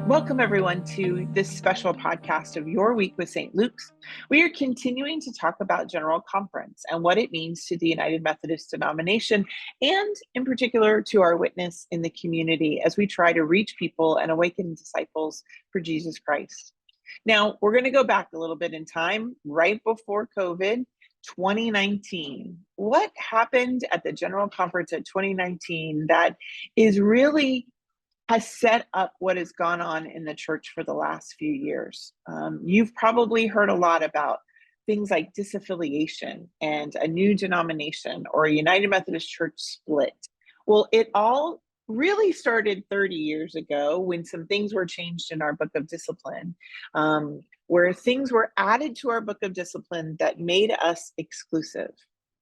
Welcome, everyone, to this special podcast of Your Week with St. Luke's. We are continuing to talk about General Conference and what it means to the United Methodist denomination, and in particular to our witness in the community as we try to reach people and awaken disciples for Jesus Christ. Now, we're going to go back a little bit in time, right before COVID, 2019. What happened at the General Conference at 2019 that is really has set up what has gone on in the church for the last few years? You've probably heard a lot about things like disaffiliation and a new denomination or a United Methodist Church split. Well, it all really started 30 years ago when some things were changed in our book of discipline, where things were added to our book of discipline that made us exclusive.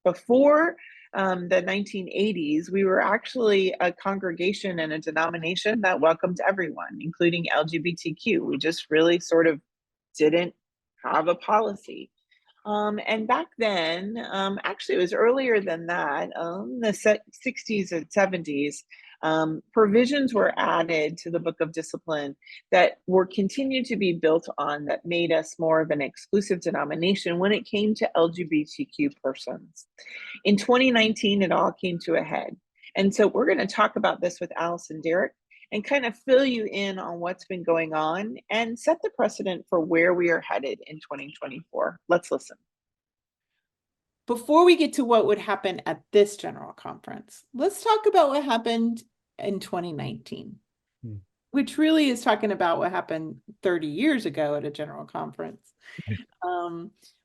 Before the 1980s, we were actually a congregation and a denomination that welcomed everyone, including LGBTQ. We just really sort of didn't have a policy. And back then, actually it was earlier than that, the 60s and 70s, provisions were added to the book of discipline that were continued to be built on that made us more of an exclusive denomination when it came to LGBTQ persons. In 2019, it all came to a head. And so we're going to talk about this with Alice and Derek and kind of fill you in on what's been going on and set the precedent for where we are headed in 2024. Let's listen. Before we get to what would happen at this General Conference, let's talk about what happened in 2019, which really is talking about what happened 30 years ago at a General Conference.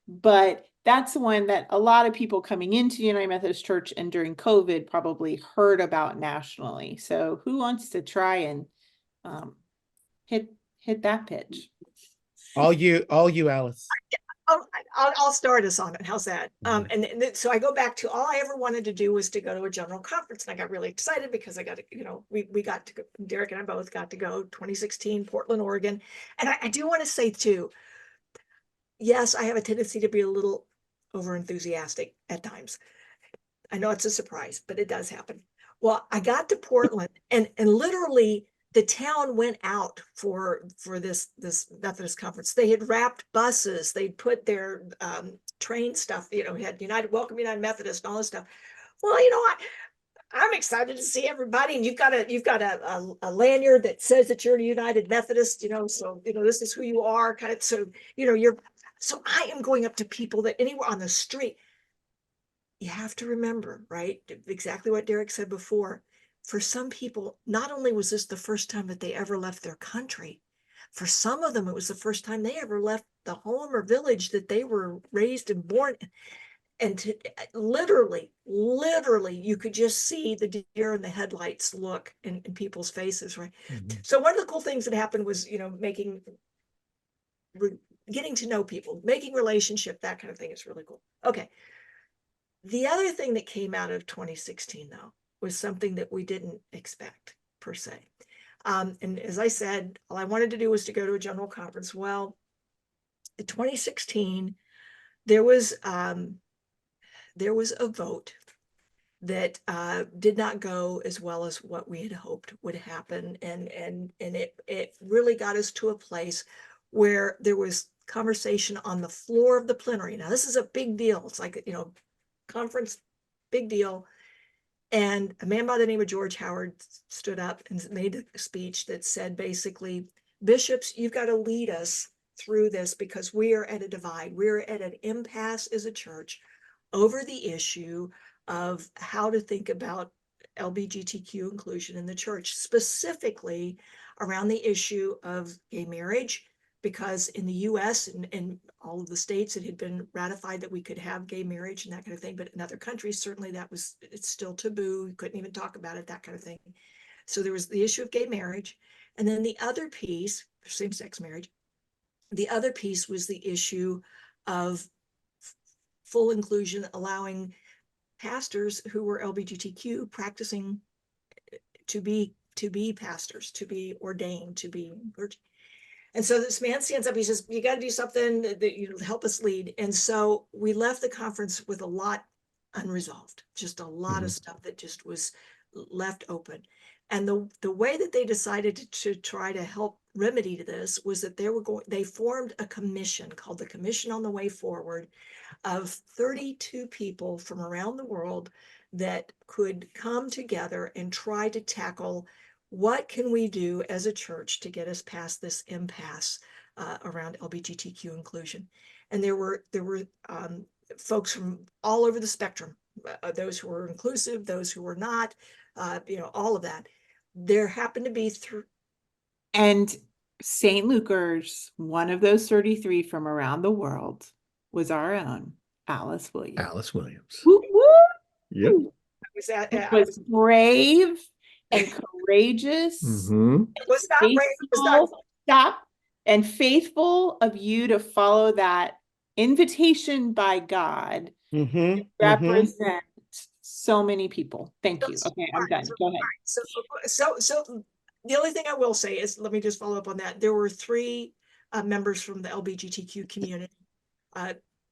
But that's the one that a lot of people coming into the United Methodist Church and during COVID probably heard about nationally. So who wants to try and hit that pitch? All you, Alice. I'll start us on it. How's that? And so I go back to all I ever wanted to do was to go to a general conference, and I got really excited because I got to, we got to go, Derek and I both got to go 2016, Portland, Oregon. And I do want to say too, yes, I have a tendency to be a little over enthusiastic at times. I know it's a surprise, but it does happen. Well, I got to Portland and literally the town went out for this Methodist conference. They had wrapped buses. They'd put their train stuff, had Welcome United Methodist and all this stuff. Well, I'm excited to see everybody. And you've got a lanyard that says that you're a United Methodist, so, this is who you are kind of. So, so I am going up to people that anywhere on the street. You have to remember, right? Exactly what Derek said before. For some people, not only was this the first time that they ever left their country, for some of them, it was the first time they ever left the home or village that they were raised and born in. And literally, you could just see the deer in the headlights look in people's faces, right? Mm-hmm. So one of the cool things that happened was, getting to know people, making relationship, that kind of thing is really cool. Okay. The other thing that came out of 2016, though, was something that we didn't expect per se. And as I said, all I wanted to do was to go to a general conference. Well, in 2016, there was a vote that did not go as well as what we had hoped would happen. And it really got us to a place where there was conversation on the floor of the plenary. Now, this is a big deal. It's like, conference, big deal. And a man by the name of George Howard stood up and made a speech that said, basically, bishops, you've got to lead us through this because we are at a divide. We're at an impasse as a church over the issue of how to think about LGBTQ inclusion in the church, specifically around the issue of gay marriage, because in the US and all of the states, it had been ratified that we could have gay marriage and that kind of thing. But in other countries, certainly it's still taboo. You couldn't even talk about it, that kind of thing. So there was the issue of gay marriage. And then the other piece, same-sex marriage, the other piece was the issue of full inclusion, allowing pastors who were LGBTQ practicing to be pastors, to be ordained, to be virgin. And so this man stands up, he says, you got to do something that help us lead. And so we left the conference with a lot unresolved, just a lot of stuff that just was left open. And the way that they decided to try to help remedy this was that they formed a commission called the Commission on the Way Forward of 32 people from around the world that could come together and try to tackle what can we do as a church to get us past this impasse around LGBTQ inclusion. And there were folks from all over the spectrum, those who were inclusive, those who were not, all of that. There happened to be And St. Lucas, one of those 33 from around the world, was our own Alice Williams. Alice Williams. Woo, woo! Yep. It was brave and courageous. Mm-hmm. It was not brave. It was not. Stop. And faithful of you to follow that invitation by God to represent so many people. Thank you. Okay, I'm done. Go ahead. So the only thing I will say is, let me just follow up on that. There were 3 members from the LGBTQ community,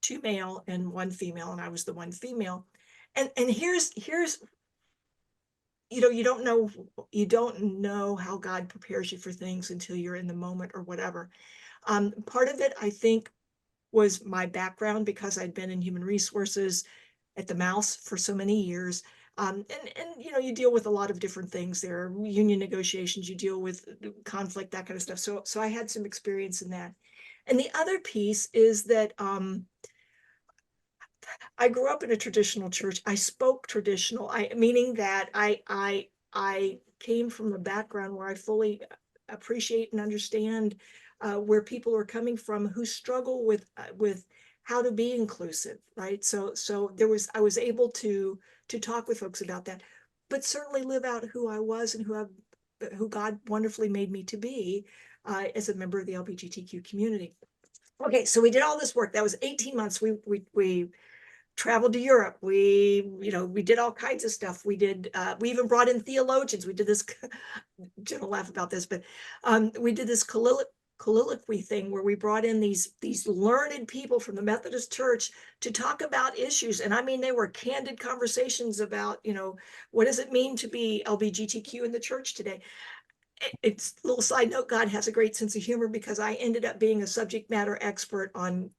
2 male and 1 female, and I was the 1 female. And here's you don't know how God prepares you for things until you're in the moment or whatever. Part of it, I think, was my background, because I'd been in human resources at the Mouse for so many years. And you deal with a lot of different things. There are union negotiations, you deal with conflict, that kind of stuff. So I had some experience in that. And the other piece is that I grew up in a traditional church. I spoke traditional, meaning that I came from a background where I fully appreciate and understand where people are coming from who struggle with how to be inclusive, right? So I was able to talk with folks about that, but certainly live out who I was and who God wonderfully made me to be as a member of the LGBTQ community. Okay, so we did all this work. That was 18 months. We traveled to Europe. We did all kinds of stuff. We even brought in theologians. We did this, Jen will laugh about this, but we did this colloquy thing where we brought in these learned people from the Methodist Church to talk about issues. And I mean, they were candid conversations about, what does it mean to be LGBTQ in the church today? It's a little side note, God has a great sense of humor, because I ended up being a subject matter expert on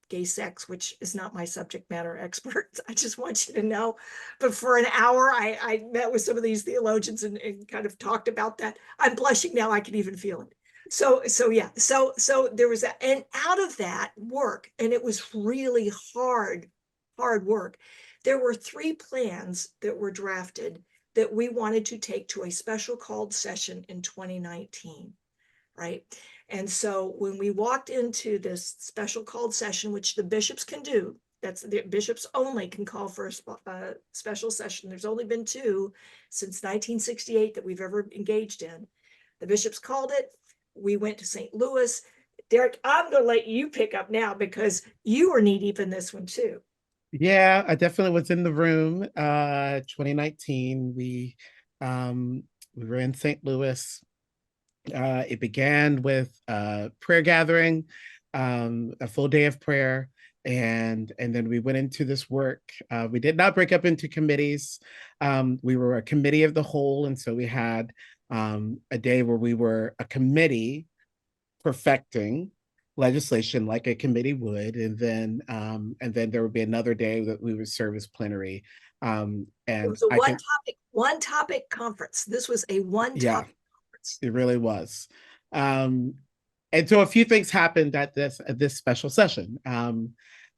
gay sex, which is not my subject matter expert. I just want you to know. But for an hour, I met with some of these theologians and kind of talked about that. I'm blushing now. I can even feel it. So there was that, and out of that work, and it was really hard work. There were 3 plans that were drafted that we wanted to take to a special called session in 2019, right? And so when we walked into this special called session, which the bishops can do, that's the bishops only can call for a special session. There's only been 2 since 1968 that we've ever engaged in. The bishops called it. We went to St. Louis. Derek, I'm going to let you pick up now, because you were knee deep in this one too. Yeah, I definitely was in the room. 2019, we were in St. Louis. It began with prayer gathering, a full day of prayer, and then we went into this work. We did not break up into committees. We were a committee of the whole, and so we had a day where we were a committee perfecting legislation like a committee would, and then there would be another day that we would serve as plenary. And it was a one topic conference. This was a one topic conference. It really was. And so a few things happened at this special session.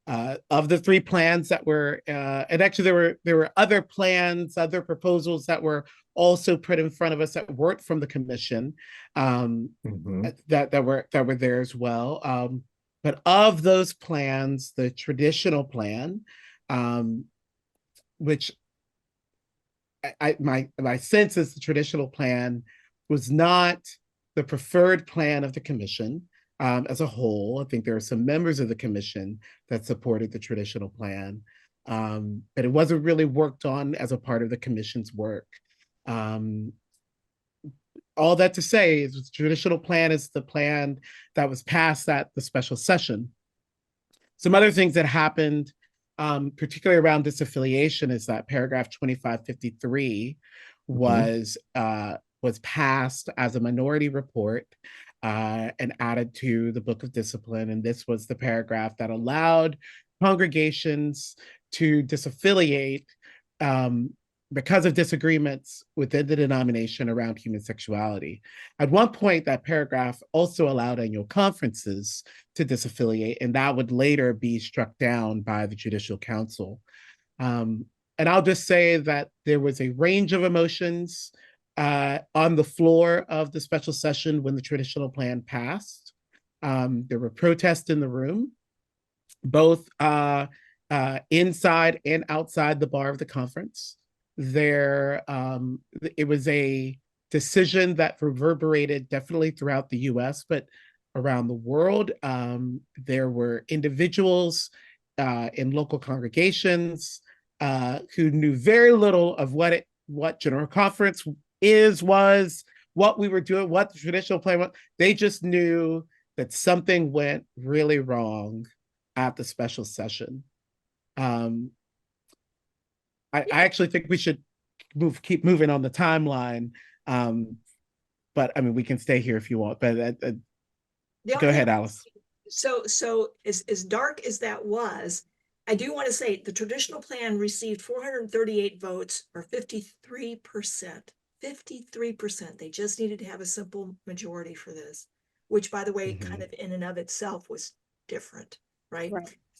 Of the 3 plans that were, and actually there were other plans, other proposals that were also put in front of us that weren't from the commission, that were there as well. But of those plans, the traditional plan, which my sense is the traditional plan was not the preferred plan of the commission. As a whole, I think there are some members of the commission that supported the traditional plan, but it wasn't really worked on as a part of the commission's work. All that to say is the traditional plan is the plan that was passed at the special session. Some other things that happened, particularly around disaffiliation, is that paragraph 2553, was passed as a minority report and added to the Book of Discipline. And this was the paragraph that allowed congregations to disaffiliate because of disagreements within the denomination around human sexuality. At one point, that paragraph also allowed annual conferences to disaffiliate, and that would later be struck down by the Judicial Council. And I'll just say that there was a range of emotions on the floor of the special session when the traditional plan passed. There were protests in the room, both inside and outside the bar of the conference. It was a decision that reverberated definitely throughout the US, but around the world. There were individuals in local congregations who knew very little of what General Conference was, what we were doing, what the traditional plan was. They just knew that something went really wrong at the special session. I actually think we should keep moving on the timeline. But I mean, we can stay here if you want, but go ahead, Alice. So as dark as that was, I do want to say the traditional plan received 438 votes, or 53%. 53%. They just needed to have a simple majority for this, which, by the way, kind of in and of itself was different, right?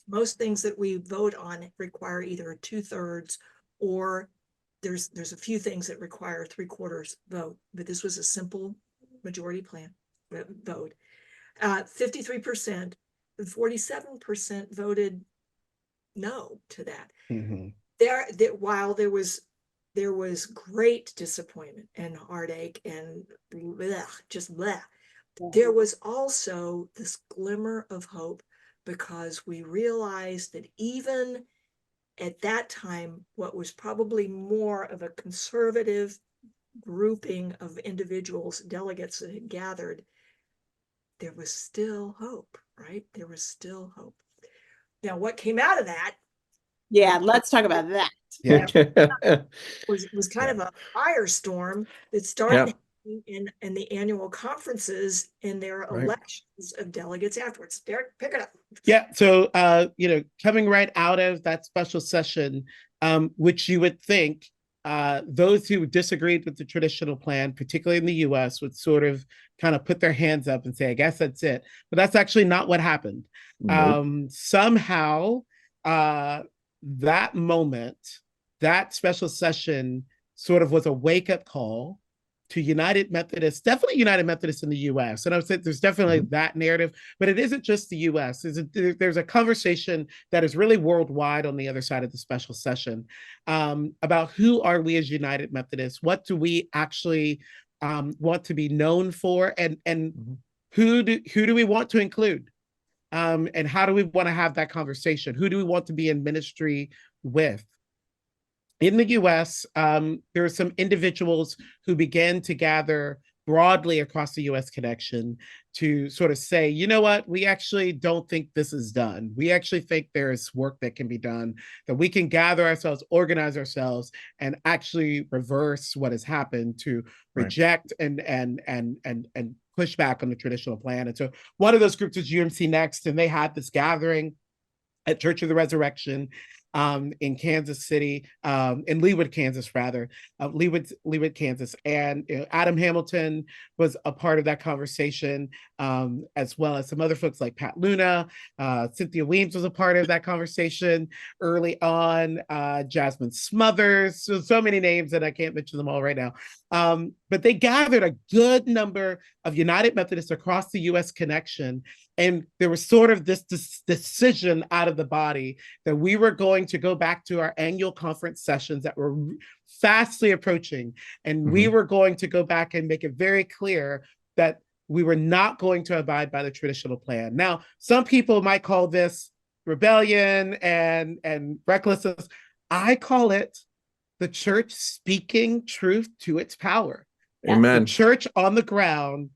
Most things that we vote on require either a 2/3 or there's a few things that require 3/4 vote, but this was a simple majority plan vote. 53%, 47% voted no to that. While there was great disappointment and heartache and just bleh, there was also this glimmer of hope, because we realized that even at that time, what was probably more of a conservative grouping of individuals, delegates that had gathered, there was still hope, right? There was still hope. Now, what came out of that? Yeah, let's talk about that. Yeah. was kind of a firestorm that started in the annual conferences and their elections of delegates afterwards. Derek, pick it up. Yeah, so coming right out of that special session, which you would think those who disagreed with the traditional plan, particularly in the US, would sort of kind of put their hands up and say, I guess that's it. But that's actually not what happened. Somehow, that moment, that special session sort of was a wake-up call to United Methodist, definitely United Methodist in the US. And I would say there's definitely that narrative, but it isn't just the US. There's a conversation that is really worldwide on the other side of the special session about who are we as United Methodists? What do we actually want to be known for? And who do we want to include? And how do we want to have that conversation? Who do we want to be in ministry with? In the US, there are some individuals who began to gather broadly across the US connection to sort of say, you know what, we actually don't think this is done. We actually think there's work that can be done, that we can gather ourselves, organize ourselves, and actually reverse what has happened to reject and push back on the traditional plan. And so one of those groups was UMC Next, and they had this gathering at Church of the Resurrection in Kansas City, in Leawood, Kansas, rather, Leawood, Kansas. And Adam Hamilton was a part of that conversation, as well as some other folks like Pat Luna. Cynthia Weems was a part of that conversation early on. Jasmine Smothers, so many names that I can't mention them all right now. But they gathered a good number of United Methodists across the US connection. And there was sort of this decision out of the body that we were going to go back to our annual conference sessions that were fastly approaching. And we were going to go back and make it very clear that we were not going to abide by the traditional plan. Now, some people might call this rebellion and recklessness. I call it the church speaking truth to its power. Amen. The church on the ground.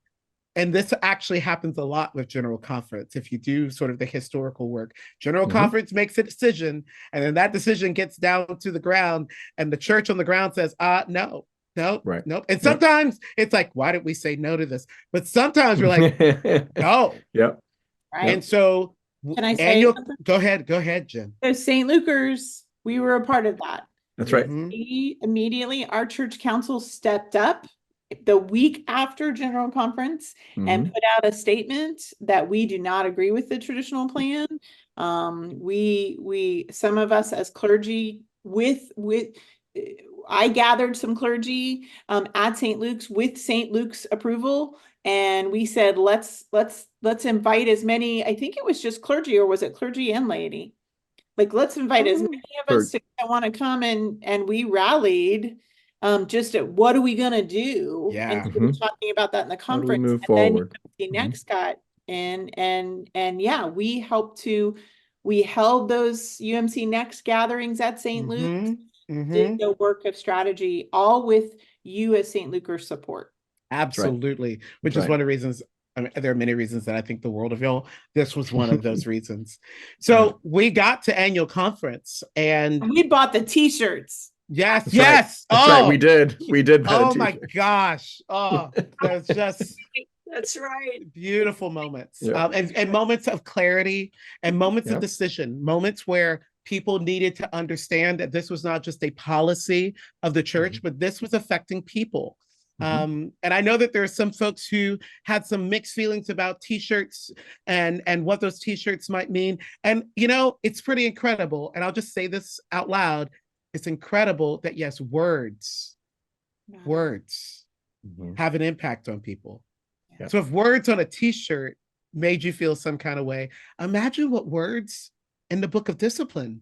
And this actually happens a lot with General Conference. If you do sort of the historical work, General Conference makes a decision, and then that decision gets down to the ground, and the church on the ground says, no, nope, Right. nope. And Yep. sometimes it's like, why did we say no to this? But sometimes we're like, no. Yep. Right. And so Can I say something? go ahead, Jen. So St. Lucas, we were a part of that. That's right. Mhm. We immediately, our church council stepped up the week after General Conference and Mhm. put out a statement that we do not agree with the traditional plan. We some of us as clergy I gathered some clergy at St. Luke's with St. Luke's approval, and we said let's invite as many. I think it was just clergy, or was it clergy and laity? Like, let's invite as many of us that want to come, and we rallied just at what are we gonna do? Yeah. And so we're talking about that in the How do we conference. move And forward? then next got and yeah, we held those UMC Next gatherings at St. Luke's, did the work of strategy, all with you as St. Luke's support. Absolutely. Which is one of the reasons. I mean, there are many reasons that I think the world of y'all. This was one of those reasons. So we got to annual conference and we bought the t-shirts. Yes, That's yes. Right. That's right. We did. We did. Oh my gosh. Oh, there's just That's right. Beautiful moments. Yeah. And moments of clarity and moments of decision, moments where people needed to understand that this was not just a policy of the church, but this was affecting people. And I know that there are some folks who had some mixed feelings about t-shirts and what those t-shirts might mean. And, you know, it's pretty incredible. And I'll just say this out loud. It's incredible that, yes, words have an impact on people. Yeah. So if words on a t-shirt made you feel some kind of way, imagine what words in the book of discipline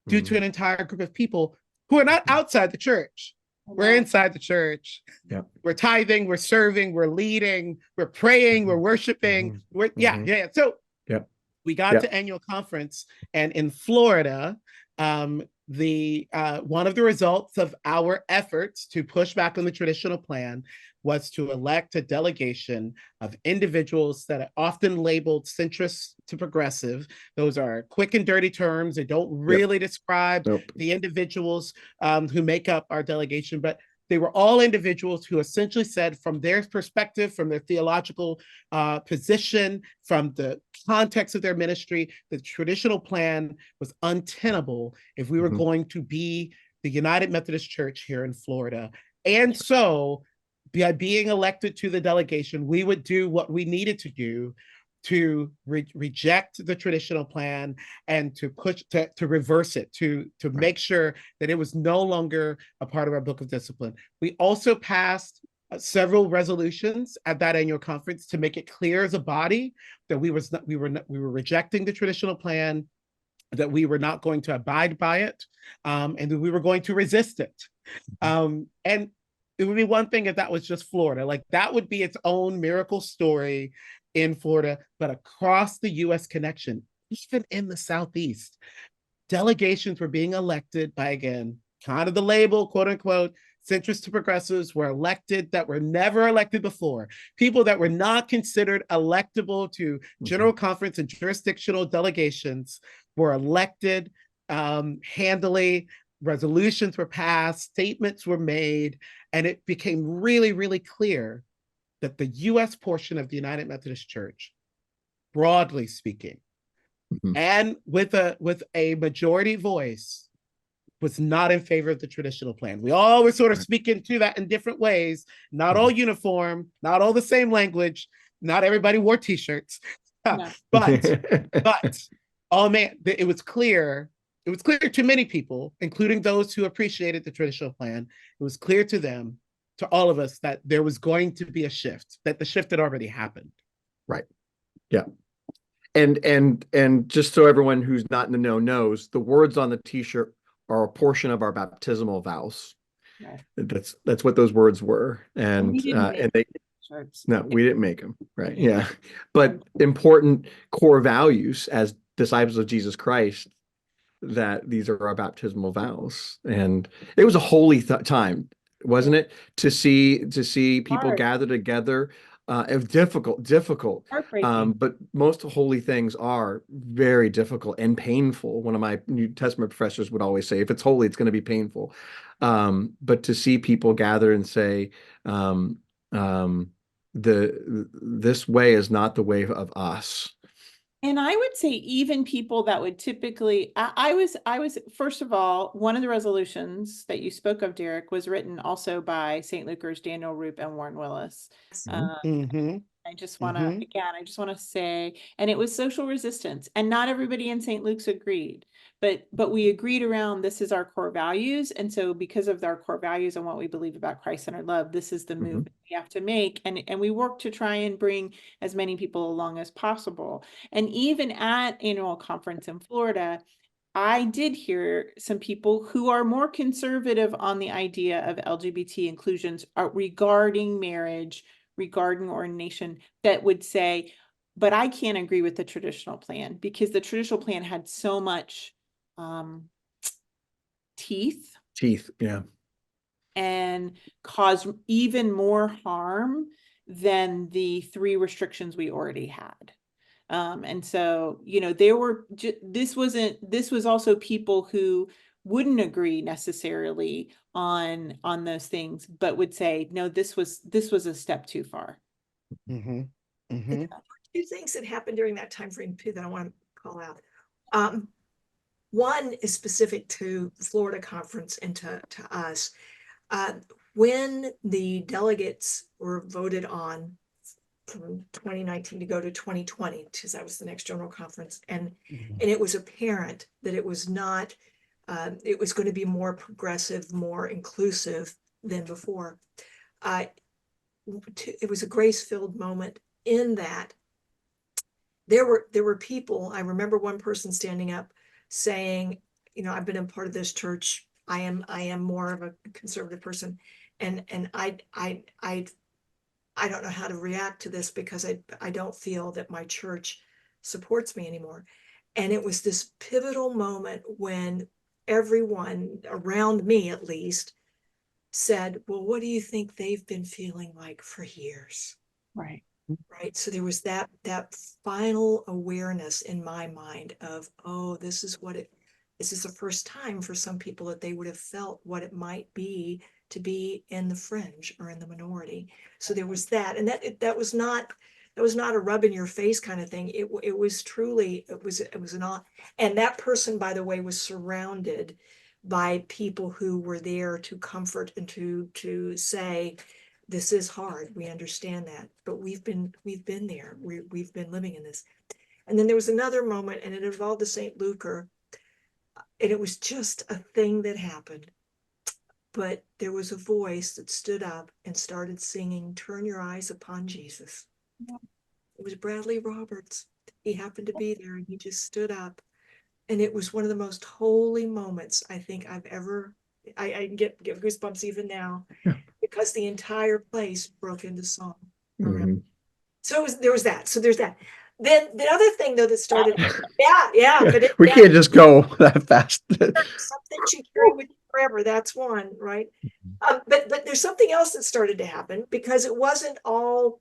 do to an entire group of people who are not outside the church. We're inside the church. Yep. We're tithing, we're serving, we're leading, we're praying, we're worshiping. So we got to annual conference, and in Florida, one of the results of our efforts to push back on the traditional plan was to elect a delegation of individuals that are often labeled centrist to progressive. Those are quick and dirty terms. They don't really describe the individuals who make up our delegation, but they were all individuals who essentially said, from their perspective, from their theological position, from the context of their ministry, the traditional plan was untenable if we were going to be the United Methodist Church here in Florida. And so, by being elected to the delegation, we would do what we needed to do to reject the traditional plan and to push to reverse it, to make sure that it was no longer a part of our book of discipline. We also passed several resolutions at that annual conference to make it clear as a body that we were rejecting the traditional plan, that we were not going to abide by it, and that we were going to resist it. And it would be one thing if that was just Florida, like that would be its own miracle story in Florida, but across the US connection, even in the Southeast, delegations were being elected by, again, kind of the label, quote unquote, centrist to progressives were elected that were never elected before. People that were not considered electable to General Conference and jurisdictional delegations were elected handily. Resolutions were passed, statements were made, and it became really, really clear that the US portion of the United Methodist Church, broadly speaking, and with a majority voice, was not in favor of the traditional plan. We all were sort of speaking to that in different ways, not all uniform, not all the same language, not everybody wore t-shirts, but oh man, it was clear. It was clear to many people, including those who appreciated the traditional plan. It was clear to them, to all of us, that there was going to be a shift, that the shift had already happened. Right. Yeah. And just so everyone who's not in the know knows, the words on the t-shirt are a portion of our baptismal vows. Right. That's what those words were. And we didn't make them. Right. Yeah. But important core values as disciples of Jesus Christ, that these are our baptismal vows. And it was a holy time, wasn't it? To see people gather together It was difficult. Heartbreaking. But most holy things are very difficult and painful. One of my New Testament professors would always say, if it's holy, it's going to be painful. But to see people gather and say, this way is not the way of us. And I would say even people that would typically, I was, first of all, one of the resolutions that you spoke of, Derek, was written also by St. Lucas, Daniel Roop, and Warren Willis. Mm-hmm. I just want to, again, I just want to say, and it was social resistance, and not everybody in St. Luke's agreed, but we agreed around this is our core values. And so because of our core values and what we believe about Christ-centered love, this is the move we have to make. And we work to try and bring as many people along as possible. And even at annual conference in Florida, I did hear some people who are more conservative on the idea of LGBT inclusions regarding marriage, regarding ordination, that would say, but I can't agree with the traditional plan because the traditional plan had so much teeth, Yeah. and caused even more harm than the 3 restrictions we already had. And so, there were, this was also people who wouldn't agree necessarily on those things, but would say, no, this was a step too far. Mm-hmm. There were 2 things that happened during that time frame too that I want to call out. One is specific to the Florida conference and to us. When the delegates were voted on from 2019 to go to 2020, because that was the next general conference, and it was apparent that it was not, it was going to be more progressive, more inclusive than before. It was a grace-filled moment in that there were people. I remember one person standing up saying, I've been a part of this church. I am more of a conservative person, and I don't know how to react to this because I don't feel that my church supports me anymore. And it was this pivotal moment when everyone around me, at least, said, well, what do you think they've been feeling like for years? Right. Right. So there was that final awareness in my mind of, oh, this is the first time for some people that they would have felt what it might be to be in the fringe or in the minority. So there was that, and that was not a rub in your face kind of thing. It was truly, it was an awe. And that person, by the way, was surrounded by people who were there to comfort and to say, this is hard. We understand that, but we've been there. We've been living in this. And then there was another moment, and it involved the St. Luker, and it was just a thing that happened. But there was a voice that stood up and started singing, "Turn Your Eyes Upon Jesus." Yeah. It was Bradley Roberts. He happened to be there, and he just stood up. And it was one of the most holy moments I think I've ever, I get goosebumps even now, because the entire place broke into song. So there was that. So there's that. Then the other thing though that started, but we can't just go that fast. Something you carry with you forever. That's one, right? But there's something else that started to happen, because it wasn't all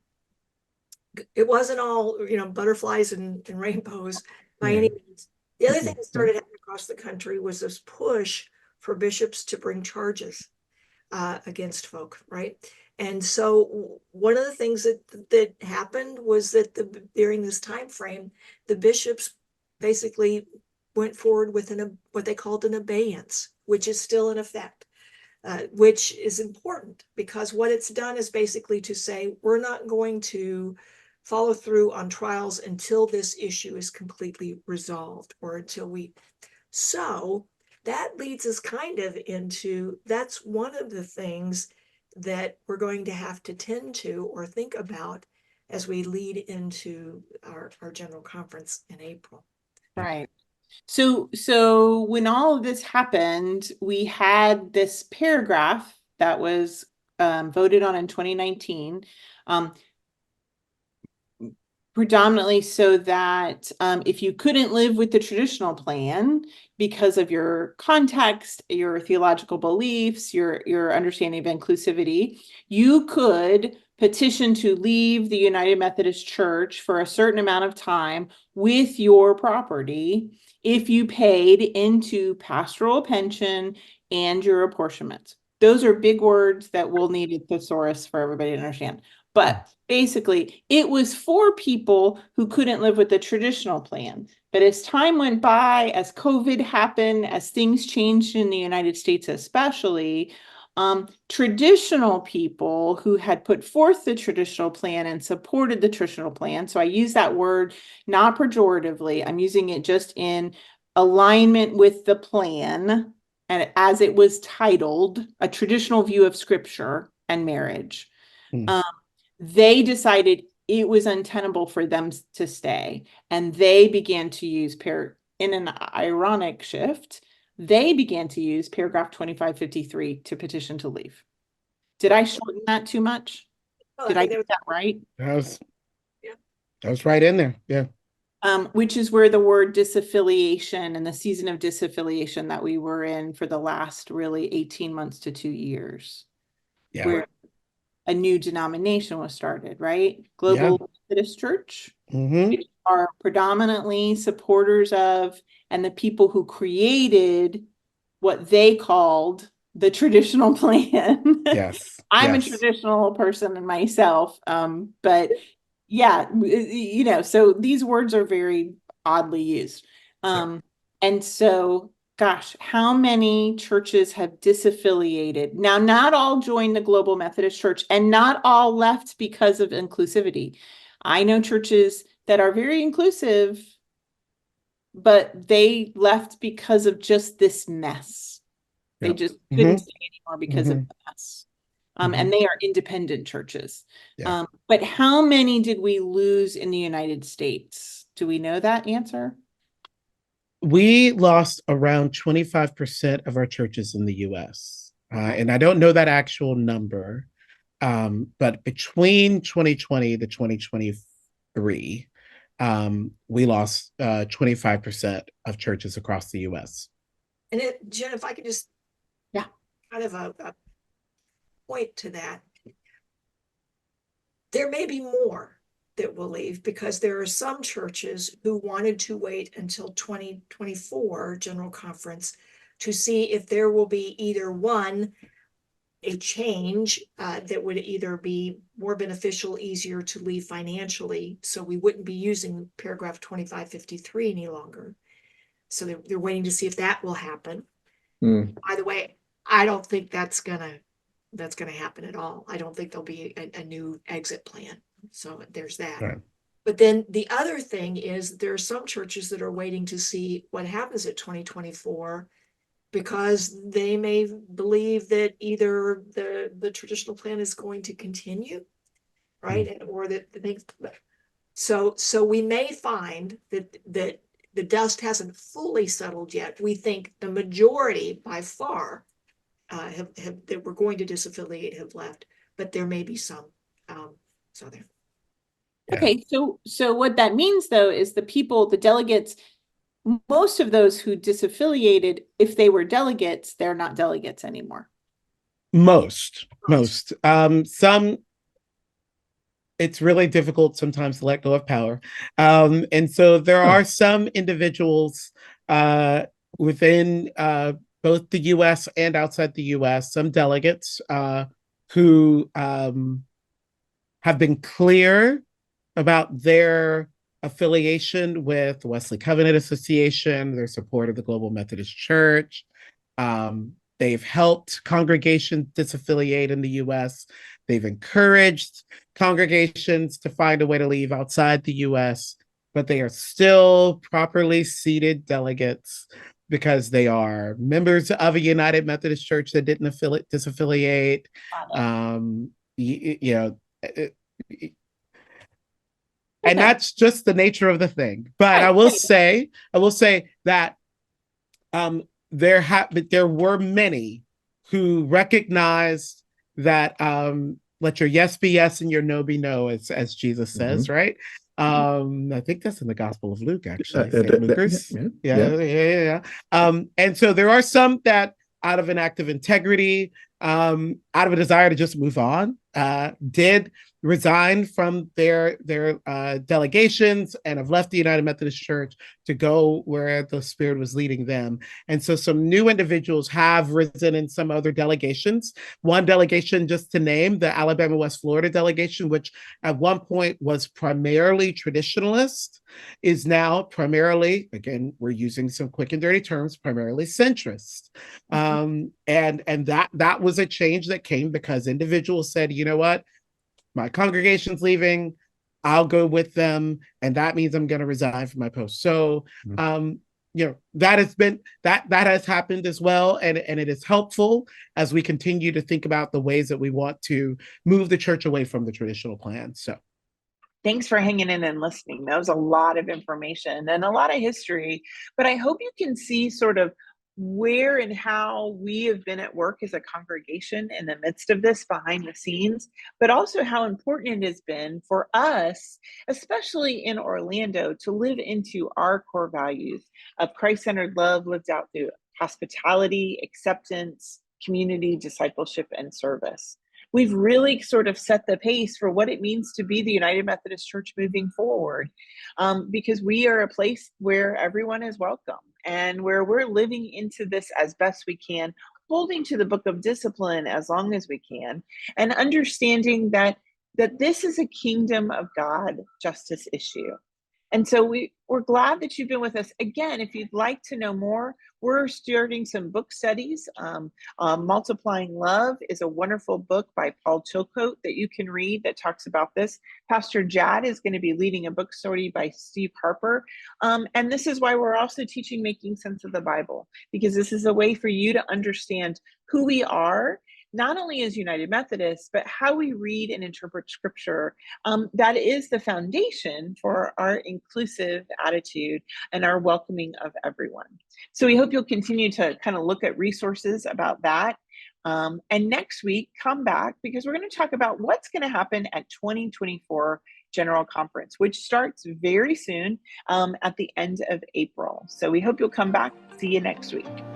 butterflies and rainbows by any means. The other thing that started happening across the country was this push for bishops to bring charges against folk, right? And so one of the things that happened was that during this time frame, the bishops basically went forward with what they called an abeyance, which is still in effect, which is important, because what it's done is basically to say, we're not going to follow through on trials until this issue is completely resolved, or until we. So that leads us kind of into, that's one of the things that we're going to have to tend to or think about as we lead into our general conference in April. Right. So when all of this happened, we had this paragraph that was voted on in 2019. Predominantly so that if you couldn't live with the traditional plan because of your context, your theological beliefs, your understanding of inclusivity, you could petition to leave the United Methodist Church for a certain amount of time with your property if you paid into pastoral pension and your apportionments. Those are big words that we'll need a thesaurus for everybody to understand. But basically, it was for people who couldn't live with the traditional plan. But as time went by, as COVID happened, as things changed in the United States especially, traditional people who had put forth the traditional plan and supported the traditional plan, so I use that word not pejoratively, I'm using it just in alignment with the plan, and as it was titled, A Traditional View of Scripture and Marriage. They decided it was untenable for them to stay, and they began to use in an ironic shift, they began to use paragraph 2553 to petition to leave. Did I shorten that too much? Did I get that right? That was right in there. Yeah. Which is where the word disaffiliation and the season of disaffiliation that we were in for the last really 18 months to 2 years. Yeah. Where a new denomination was started, right? Global Methodist Church, which are predominantly supporters of, and the people who created what they called the traditional plan. Yes. I'm a traditional person in myself, but yeah, so these words are very oddly used. And so, gosh, how many churches have disaffiliated? Now, not all joined the Global Methodist Church, and not all left because of inclusivity. I know churches that are very inclusive, but they left because of just this mess. They just couldn't stay anymore because of the mess. And they are independent churches. But how many did we lose in the United States? Do we know that answer? We lost around 25% of our churches in the US. And I don't know that actual number, but between 2020 to 2023, we lost 25% of churches across the US. And Jen, if I could just kind of a point to that, there may be more that will leave because there are some churches who wanted to wait until 2024 General Conference to see if there will be either one, a change that would either be more beneficial, easier to leave financially, so we wouldn't be using paragraph 2553 any longer. So they're waiting to see if that will happen. By the way, I don't think that's gonna happen at all. I don't think there'll be a new exit plan. So there's that. Right. But then the other thing is there are some churches that are waiting to see what happens at 2024 because they may believe that either the traditional plan is going to continue, right? Or that the things. So we may find that the dust hasn't fully settled yet. We think the majority by far have that we're going to disaffiliate have left, but there may be some. So there. Okay, so what that means though is the delegates, most of those who disaffiliated, if they were delegates, they're not delegates anymore. Most. Some, it's really difficult sometimes to let go of power. And so there are some individuals within both the US and outside the US, some delegates who have been clear about their affiliation with the Wesley Covenant Association, their support of the Global Methodist Church. They've helped congregations disaffiliate in the US. They've encouraged congregations to find a way to leave outside the US, but they are still properly seated delegates because they are members of a United Methodist Church that didn't disaffiliate. And that's just the nature of the thing. But I will say that there were many who recognized that let your yes be yes and your no be no, as Jesus says, right? I think that's in the Gospel of Luke, actually. St. Yeah, Lucas. yeah. Yeah. And so there are some that, out of an act of integrity, out of a desire to just move on, did resign from their delegations and have left the United Methodist Church to go where the Spirit was leading them. And so some new individuals have risen in some other delegations. One delegation, just to name, the Alabama West Florida delegation, which at one point was primarily traditionalist, is now primarily, again, we're using some quick and dirty terms, primarily centrist. And that was a change that came because individuals said, you know what, my congregation's leaving, I'll go with them, and that means I'm going to resign from my post. So that has happened as well, and it is helpful as we continue to think about the ways that we want to move the church away from the traditional plan. So thanks for hanging in and listening. That was a lot of information and a lot of history, but I hope you can see sort of where and how we have been at work as a congregation in the midst of this behind the scenes, but also how important it has been for us, especially in Orlando, to live into our core values of Christ-centered love lived out through hospitality, acceptance, community, discipleship, and service. We've really sort of set the pace for what it means to be the United Methodist Church moving forward, because we are a place where everyone is welcome and where we're living into this as best we can, holding to the book of discipline as long as we can, and understanding that this is a kingdom of God justice issue. And so we're glad that you've been with us. Again, if you'd like to know more, we're starting some book studies. Multiplying Love is a wonderful book by Paul Chilcote that you can read that talks about this. Pastor Jad is going to be leading a book study by Steve Harper. And this is why we're also teaching Making Sense of the Bible, because this is a way for you to understand who we are, not only as United Methodists, but how we read and interpret scripture. That is the foundation for our inclusive attitude and our welcoming of everyone. So we hope you'll continue to kind of look at resources about that. And next week, come back because we're going to talk about what's going to happen at 2024 General Conference, which starts very soon at the end of April. So we hope you'll come back. See you next week.